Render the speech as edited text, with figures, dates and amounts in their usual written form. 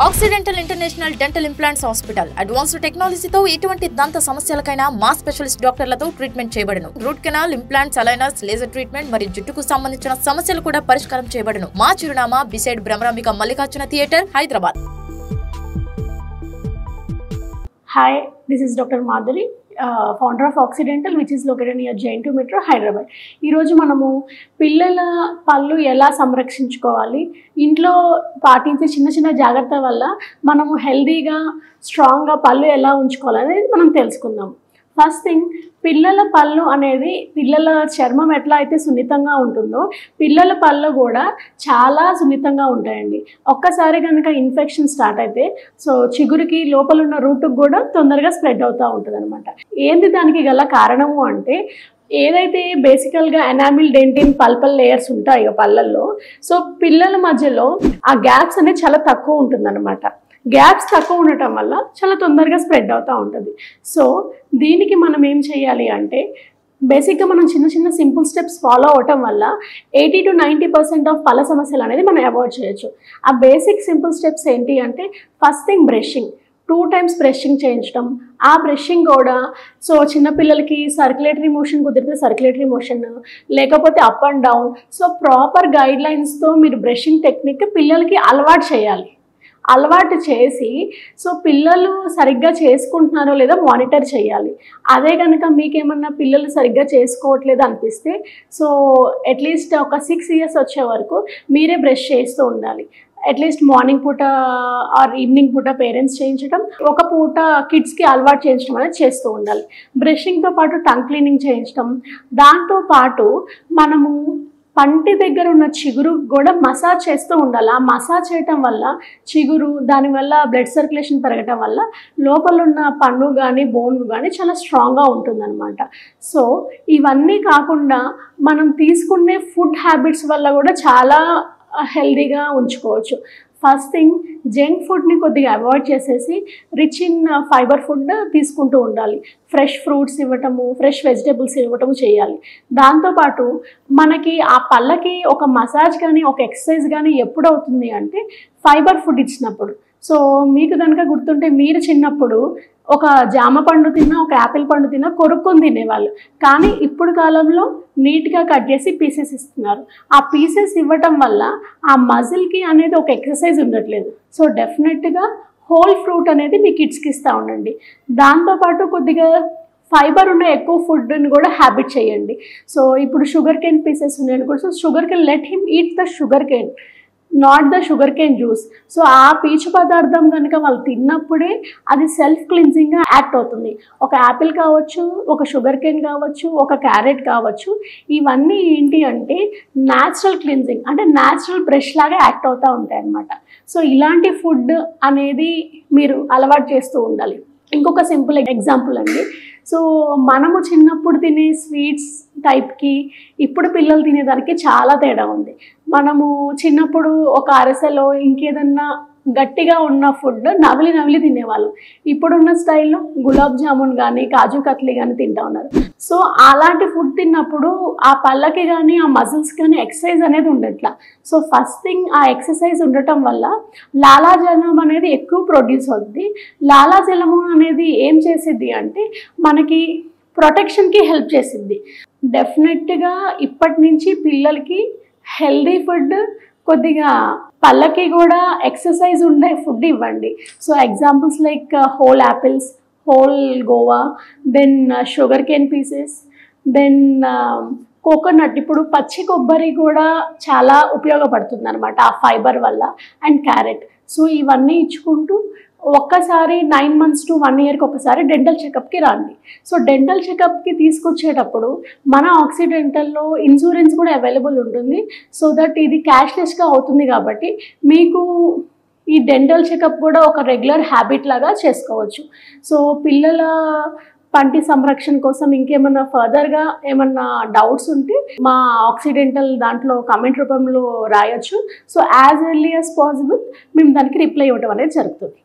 Accidental international dental implants hospital advanced టెక్నాలజీతో ఎటువంటి దంత సమస్యలకైనా మా స్పెషలిస్ట్ డాక్టర్లతో ట్రీట్మెంట్ చేయబడును. Root canal, implants, aligners, laser treatment మరియు జుట్టుకు సంబంధించిన సమస్యలు కూడా పరిష్కారం చేయబడును. మా చిరునామా beside Bhramarambika Mallikarjuna theatre, Hyderabad. Hi, this is Dr. Madhuri, founder of Occidental, which is located near J2 Metro, Hyderabad. ఈ రోజు మనము పిల్లల పళ్ళు ఎలా సంరక్షించుకోవాలి, ఇంట్లో పాటించే చిన్న చిన్న జాగ్రత్తల వల్ల మనము హెల్దీగా స్ట్రాంగ్గా పళ్ళు ఎలా ఉంచుకోవాలి అనేది మనం తెలుసుకుందాం. ఫస్ట్ థింగ్, పిల్లల పళ్ళు అనేది పిల్లల చర్మం ఎట్లా అయితే సున్నితంగా ఉంటుందో పిల్లల పళ్ళు కూడా చాలా సున్నితంగా ఉంటాయండి. ఒక్కసారి కనుక ఇన్ఫెక్షన్ స్టార్ట్ అయితే చిగురికి లోపల ఉన్న రూట్కి కూడా తొందరగా స్ప్రెడ్ అవుతూ ఉంటుంది అనమాట. ఏంది దానికి గల కారణము అంటే, ఏదైతే బేసికల్గా ఎనామిల్, డెంటిన్, పల్పల్ లేయర్స్ ఉంటాయో పళ్ళల్లో, పిల్లల మధ్యలో ఆ గ్యాప్స్ అనేది చాలా తక్కువ ఉంటుందన్నమాట. గ్యాప్స్ తక్కువ ఉండటం వల్ల చాలా తొందరగా స్ప్రెడ్ అవుతూ ఉంటుంది. దీనికి మనం ఏం చేయాలి అంటే, బేసిక్గా మనం చిన్న చిన్న సింపుల్ స్టెప్స్ ఫాలో అవటం వల్ల 80 to 90% ఆఫ్ పళ్ళ సమస్యలు అనేది మనం అవాయిడ్ చేయొచ్చు. ఆ బేసిక్ సింపుల్ స్టెప్స్ ఏంటి అంటే, first thing brushing. 2 times brushing చేయించడం. ఆ బ్రషింగ్ కూడా చిన్నపిల్లలకి సర్క్యులేటరీ మోషన్ కుదిరితే సర్క్యులేటరీ మోషన్, లేకపోతే అప్ అండ్ డౌన్. ప్రాపర్ గైడ్ లైన్స్తో మీరు బ్రషింగ్ టెక్నిక్ పిల్లలకి అలవాటు చేయాలి. అలవాటు చేసి పిల్లలు సరిగ్గా చేసుకుంటున్నారో లేదో మానిటర్ చేయాలి. అదే కనుక మీకేమన్నా పిల్లలు సరిగ్గా చేసుకోవట్లేదు అనిపిస్తే అట్లీస్ట్ ఒక 6 years వచ్చే వరకు మీరే బ్రష్ చేస్తూ ఉండాలి. అట్లీస్ట్ మార్నింగ్ పూట ఆర్ ఈవినింగ్ పూట పేరెంట్స్ చేయించడం, ఒక పూట కిడ్స్కి అలవాటు చేయించడం అనేది చేస్తూ ఉండాలి. బ్రషింగ్తో పాటు టంగ్ క్లీనింగ్ చేయించడం, దాంతోపాటు మనము పంటి దగ్గర ఉన్న చిగురు కూడా మసాజ్ చేస్తూ ఉండాలి. ఆ మసాజ్ చేయటం వల్ల చిగురు, దానివల్ల బ్లడ్ సర్క్యులేషన్ పెరగటం వల్ల లోపల ఉన్న పన్ను కానీ బోన్ కానీ చాలా స్ట్రాంగ్గా ఉంటుందన్నమాట. ఇవన్నీ కాకుండా మనం తీసుకునే ఫుడ్ హ్యాబిట్స్ వల్ల కూడా చాలా హెల్దీగా ఉంచుకోవచ్చు. ఫస్ట్ థింగ్, జంక్ ఫుడ్ని కొద్దిగా అవాయిడ్ చేసేసి రిచ్ ఇన్ ఫైబర్ ఫుడ్ తీసుకుంటూ ఉండాలి. ఫ్రెష్ ఫ్రూట్స్ ఇవ్వటము, ఫ్రెష్ వెజిటేబుల్స్ ఇవ్వటము చేయాలి. దాంతోపాటు మనకి ఆ పళ్ళకి ఒక మసాజ్ కానీ ఒక ఎక్సర్సైజ్ కానీ ఎప్పుడు అవుతుంది అంటే, ఫైబర్ ఫుడ్ ఇచ్చినప్పుడు. మీకు కనుక గుర్తుంటే, మీరు చిన్నప్పుడు ఒక జామ పండు తిన్నా, ఒక యాపిల్ పండు తిన్నా కొరుక్కొని తినేవాళ్ళు. కానీ ఇప్పుడు కాలంలో నీట్గా కట్ చేసి పీసెస్ ఇస్తున్నారు. ఆ పీసెస్ ఇవ్వటం వల్ల ఆ మజిల్కి అనేది ఒక ఎక్సర్సైజ్ ఉండట్లేదు. డెఫినెట్గా హోల్ ఫ్రూట్ అనేది మీ కిడ్స్కి ఇస్తూ ఉండండి. దాంతోపాటు కొద్దిగా ఫైబర్ ఉన్న ఎక్కువ ఫుడ్ని కూడా హ్యాబిట్ చేయండి. ఇప్పుడు షుగర్ కేన్ పీసెస్ ఉన్నాయని కూడా, sugar cane, let him eat the sugar cane, not the sugar cane juice. ఆ పీచు పదార్థం కనుక వాళ్ళు తిన్నప్పుడే అది సెల్ఫ్ క్లిన్జింగ్గా యాక్ట్ అవుతుంది. ఒక యాపిల్ కావచ్చు, ఒక షుగర్ కేన్ కావచ్చు, ఒక క్యారెట్ కావచ్చు, ఇవన్నీ ఏంటి అంటే న్యాచురల్ క్లిన్జింగ్, అంటే న్యాచురల్ బ్రష్ లాగా యాక్ట్ అవుతూ ఉంటాయి అన్నమాట. ఇలాంటి ఫుడ్ అనేది మీరు అలవాటు చేస్తూ ఉండాలి. ఇంకొక సింపుల్ ఎగ్జాంపుల్ అండి, మనము చిన్నప్పుడు తినే స్వీట్స్ టైప్కి ఇప్పుడు పిల్లలు తినేదానికి చాలా తేడా ఉంది. మనము చిన్నప్పుడు ఒక అరసెలో ఇంకేదన్నా గట్టిగా ఉన్న ఫుడ్ నవిలి నవిలి తినేవాళ్ళు. ఇప్పుడున్న స్టైల్లో గులాబ్ జామున్ కానీ, కాజు కత్లీ కానీ తింటా ఉన్నారు. అలాంటి ఫుడ్ తిన్నప్పుడు ఆ పళ్ళకి కానీ ఆ మజిల్స్ కానీ ఎక్సర్సైజ్ అనేది ఉండట్లా. ఫస్ట్ థింగ్, ఆ ఎక్సర్సైజ్ ఉండటం వల్ల లాలాజలం అనేది ఎక్కువ ప్రొడ్యూస్ అవుతుంది. లాలాజలము అనేది ఏం చేసిద్ది అంటే మనకి ప్రొటెక్షన్కి హెల్ప్ చేసిద్ది. డెఫినెట్గా ఇప్పటి నుంచి పిల్లలకి హెల్దీ ఫుడ్, కొద్దిగా పళ్ళకి కూడా ఎక్సర్సైజ్ ఉండే ఫుడ్ ఇవ్వండి. Examples like whole apples, whole guava, then sugar cane pieces, then coconut. ఇప్పుడు పచ్చి కొబ్బరి కూడా చాలా ఉపయోగపడుతుంది అనమాట ఆ ఫైబర్ వల్ల, అండ్ క్యారెట్. ఇవన్నీ ఇచ్చుకుంటూ ఒక్కసారి 9 months to 1 yearకి ఒకసారి డెంటల్ చెకప్కి రండి. డెంటల్ చెకప్కి తీసుకొచ్చేటప్పుడు మన ఆక్సిడెంటల్లో ఇన్సూరెన్స్ కూడా అవైలబుల్ ఉంటుంది. దట్ ఇది క్యాష్లెస్గా అవుతుంది కాబట్టి మీకు ఈ డెంటల్ చెకప్ కూడా ఒక రెగ్యులర్ హ్యాబిట్ లాగా చేసుకోవచ్చు. పిల్లల పంటి సంరక్షణ కోసం ఇంకేమన్నా ఫర్దర్గా ఏమన్నా డౌట్స్ ఉంటే మా ఆక్సిడెంటల్ దాంట్లో కామెంట్ రూపంలో రాయొచ్చు. యాజ్ ఎర్లీ యాజ్ పాసిబుల్ మేము దానికి రిప్లై ఇవ్వడం అనేది జరుగుతుంది.